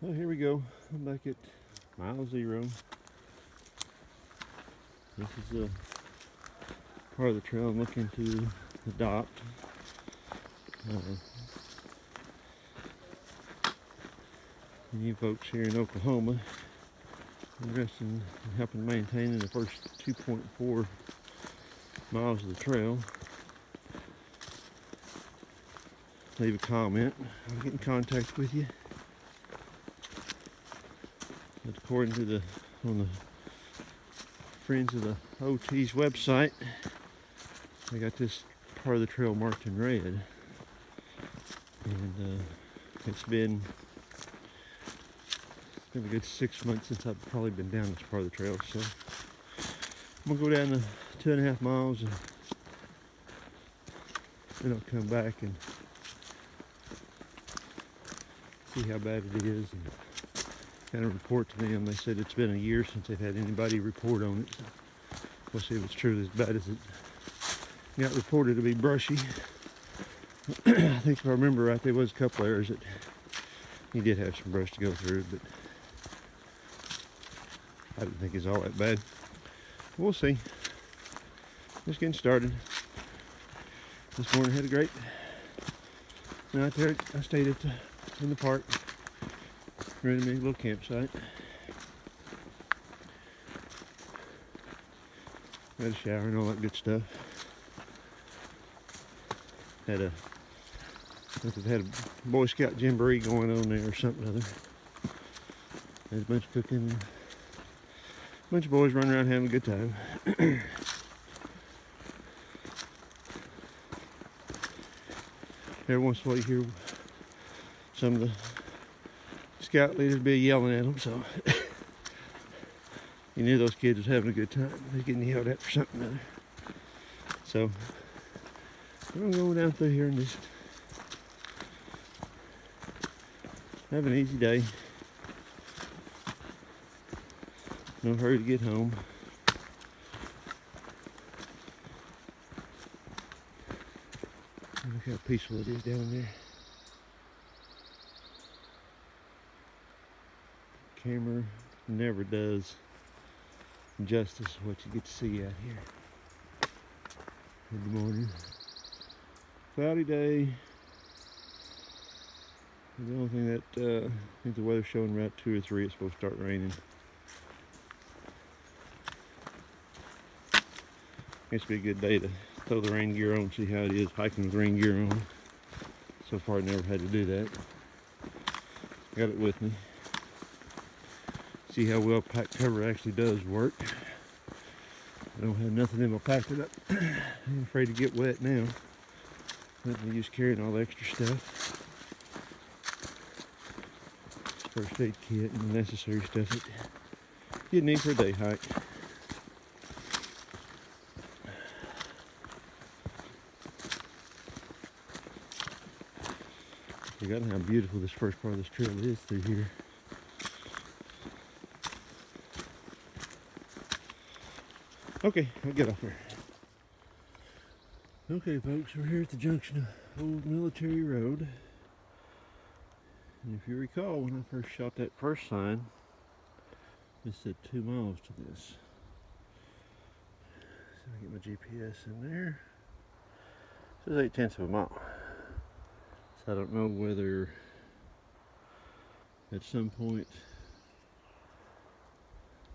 Oh, here we go. I'm back at mile 0. This is a part of the trail I'm looking to adopt. You folks here in Oklahoma interested in helping maintain the first 2.4 miles of the trail, leave a comment. I'll get in contact with you. But according to on the Friends of the OT's website, I got this part of the trail marked in red, and it's been a good 6 months since I've probably been down this part of the trail. So I'm gonna go down the 2.5 miles, and then I'll come back and see how bad it is and kind of report to them. They said it's been a year since they've had anybody report on it. So we'll see if it's truly as bad as it got reported to be brushy. I think if I remember right, there was a couple areas that he did have some brush to go through, but I didn't think it's all that bad. We'll see. Just getting started. This morning had a great night there. I stayed in the park, rented me a little campsite. Had a shower and all that good stuff. Had a Boy Scout jamboree going on there or something or other. Had a bunch of cooking. A bunch of boys running around having a good time. Every once in a while you hear some of the scout leaders be yelling at them, so you knew those kids was having a good time. They're getting yelled at for something or other. So we're gonna go down through here and just have an easy day. No hurry to get home. Look how peaceful it is down there. Camera never does justice to what you get to see out here. In the morning. Cloudy day. The only thing that I think the weather's showing about 2 or 3, it's supposed to start raining. It's be a good day to throw the rain gear on, see how it is hiking with rain gear on. So far, I never had to do that. Got it with me. See how well pack cover actually does work. I don't have nothing in my pack it up. I'm afraid to get wet now. Nothing to use carrying all the extra stuff. First aid kit and the necessary stuff that you need for a day hike. Forgotten how beautiful this first part of this trail is through here. Okay, I'll get off there. Okay, folks, we're here at the junction of Old Military Road. And if you recall, when I first shot that first sign, it said 2 miles to this. So I get my GPS in there. It says 0.8 of a mile. So I don't know whether at some point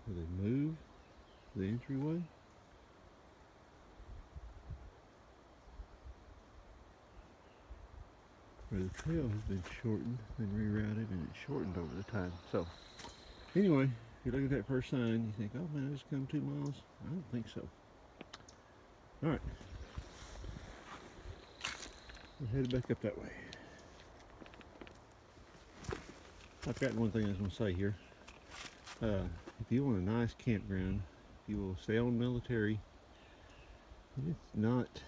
will they move the entryway. Where the trail has been shortened and rerouted, and it's shortened over the time. So anyway, if you look at that first sign, you think, oh man, I just come 2 miles. I don't think so. All right, we're headed back up that way. I've got one thing I was going to say here. If you want a nice campground, you will stay on Military. And it's not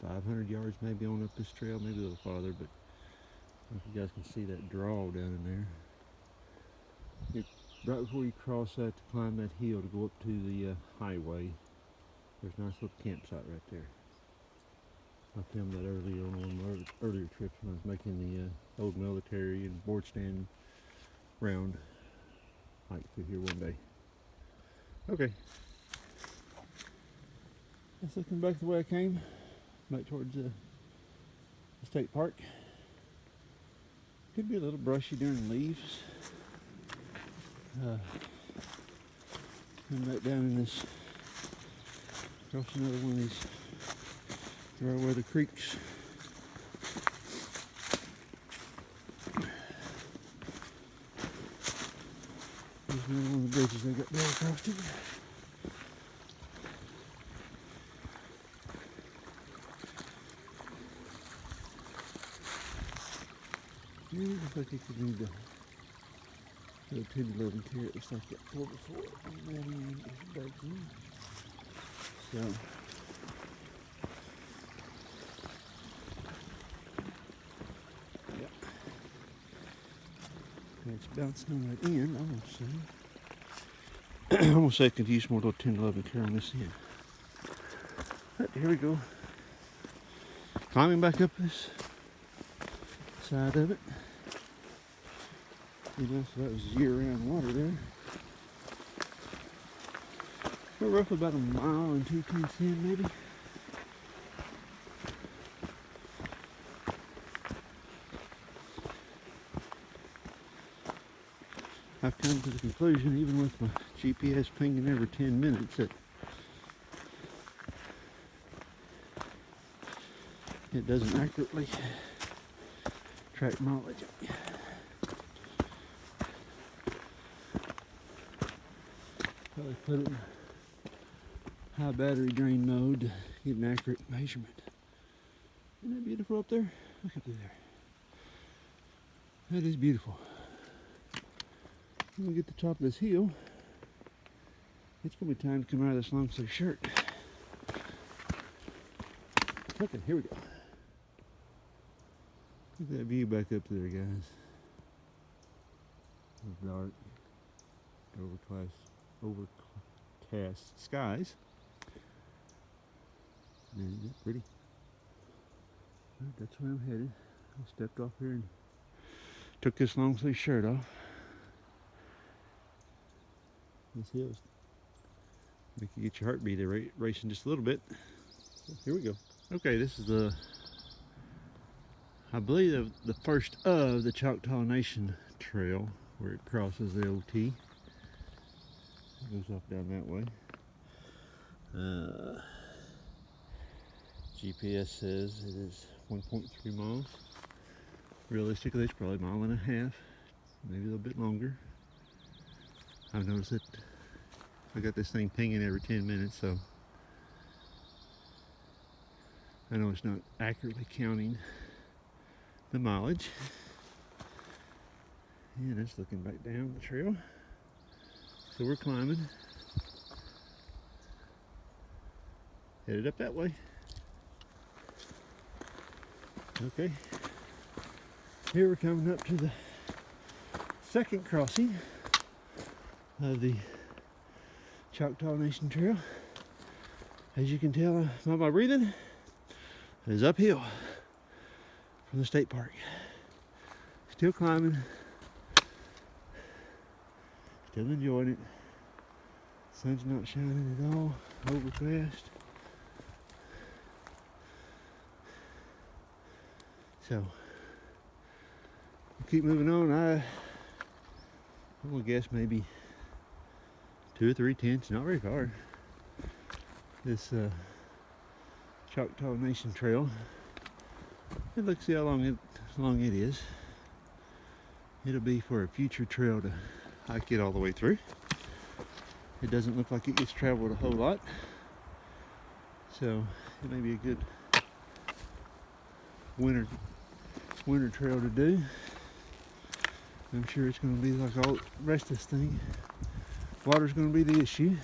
500 yards maybe on up this trail, maybe a little farther, but I don't know if you guys can see that draw down in there. Right before you cross that to climb that hill to go up to the highway, there's a nice little campsite right there. I filmed that earlier on one of my earlier trips when I was making the Old Military and board stand round hike through here one day. Okay. Just looking back the way I came, back towards the state park. Could be a little brushy during leaves. Come back down in this, across another one of these dry weather creeks. There's another one of the bridges they got there across it. Yeah, looks like it could need a little 10 to 11 carrot, just like that four before. So, yeah. It's bouncing on that end, I'm gonna say. I'm gonna say I could use more little 10 to 11 carrot on this end. But here we go. Climbing back up this side of it. You know, so that was year-round water there. We're roughly about 1 mile and 2/10 in, maybe. I've come to the conclusion, even with my GPS pinging every 10 minutes, that it doesn't accurately track mileage. Probably put it in high battery drain mode to get an accurate measurement. Isn't that beautiful up there? Look up there. That is beautiful. When we get to the top of this hill, it's going to be time to come out of this long sleeve shirt. Okay, here we go. Look at that view back up there, guys. It's dark, overcast skies. Isn't that pretty? Well, that's where I'm headed. I stepped off here and took this long sleeve shirt off. This hill's make you get your heartbeat racing just a little bit. So here we go. Okay, this is the, I believe, the first of the Choctaw Nation trail where it crosses the OT. It goes off down that way. GPS says it is 1.3 miles. Realistically, it's probably 1.5 miles, maybe a little bit longer. I've noticed that I got this thing pinging every 10 minutes, so I know it's not accurately counting the mileage. And it's looking back down the trail. So we're climbing. Headed up that way. Okay. Here we're coming up to the second crossing of the Choctaw Nation Trail. As you can tell by my breathing, it is uphill from the state park. Still climbing, still enjoying it. Sun's not shining at all, overcast. So, we'll keep moving on. I'm gonna guess maybe 2 or 3 tenths, not very far. This Choctaw Nation Trail. And let's see how long it is. It'll be for a future trail to hike it all the way through. It doesn't look like it gets traveled a whole lot, so it may be a good winter trail to do. I'm sure it's going to be like all the rest of this thing. Water's going to be the issue.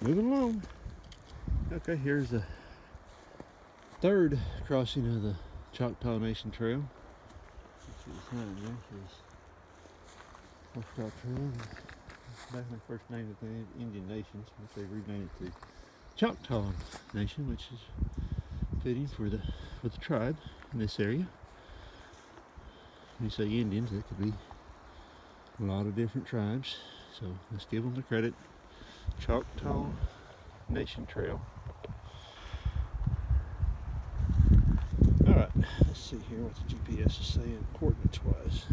Moving along. Okay, here's the third crossing of the Choctaw Nation Trail. See the sign there says Choctaw Trail. Back when they first named it the Indian Nations, which they renamed it to Choctaw Nation, which is fitting for the tribe in this area. when you say Indians, it could be a lot of different tribes. So let's give them the credit. Choctaw Nation Trail. Alright, let's see here what the GPS is saying coordinates wise.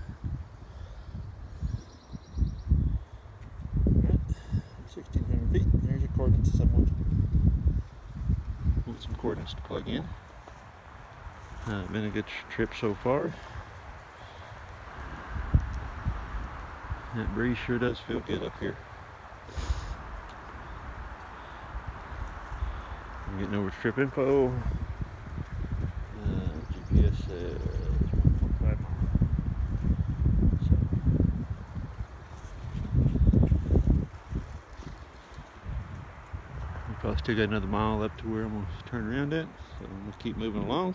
Alright, 1,600 feet. There's your coordinates if someone wants some coordinates to plug in. Been a good trip so far. That breeze sure does feel good up here. I'm getting over trip info. GPS says 1.5 miles. So, we probably still got another mile up to where I'm going to turn around at. So I'm going to keep moving along.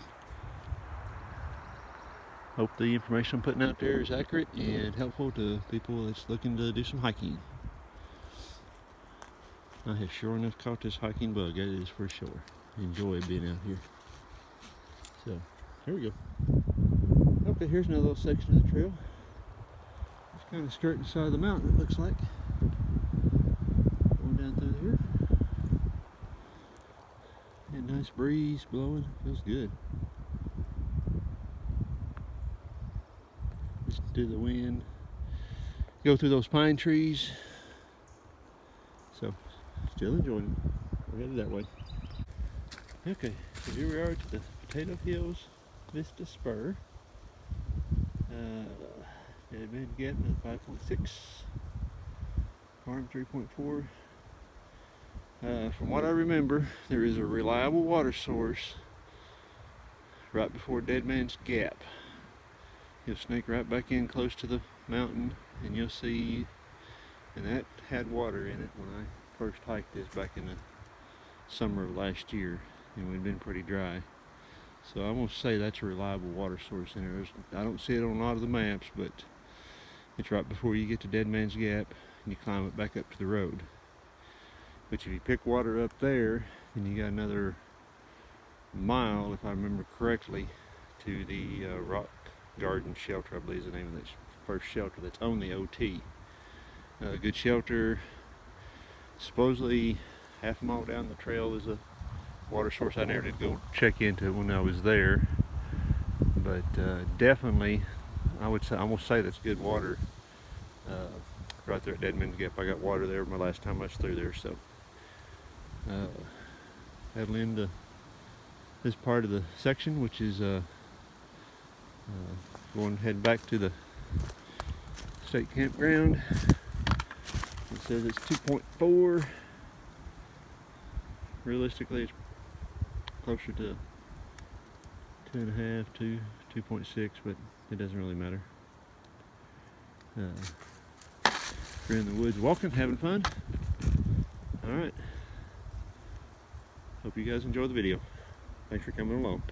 Hope the information I'm putting out there is accurate and helpful to people that's looking to do some hiking. I have sure enough caught this hiking bug, that is for sure. Enjoy being out here. So, here we go. Okay, here's another little section of the trail. It's kind of skirting the side of the mountain, it looks like. Going down through here. And nice breeze blowing, feels good. Listen to the wind. Go through those pine trees. So, still enjoying it. We're headed that way. Okay, so here we are to the Potato Hills Vista Spur. Dead Man's Gap is 5.6. Farm 3.4. From what I remember, there is a reliable water source right before Dead Man's Gap. You'll snake right back in close to the mountain and you'll see, and that had water in it when I first hiked this back in the summer of last year, and we'd been pretty dry. So I'm going to say that's a reliable water source in there. I don't see it on a lot of the maps, but it's right before you get to Dead Man's Gap and you climb it back up to the road. But if you pick water up there, then you got another mile, if I remember correctly, to the Rock Garden Shelter, I believe is the name of that first shelter that's on the OT. Good shelter. Supposedly half a mile down the trail is a water source. I never did go check into it when I was there, but definitely I would say, I'm gonna say that's good water. Right there at Dead Man's Gap, I got water there my last time I was through there. So that'll end this part of the section, which is going head back to the state campground. It says it's 2.4. Realistically, it's closer to 2.5 to 2.6, but it doesn't really matter. We're in the woods walking, having fun. Alright. Hope you guys enjoy the video. Thanks for coming along.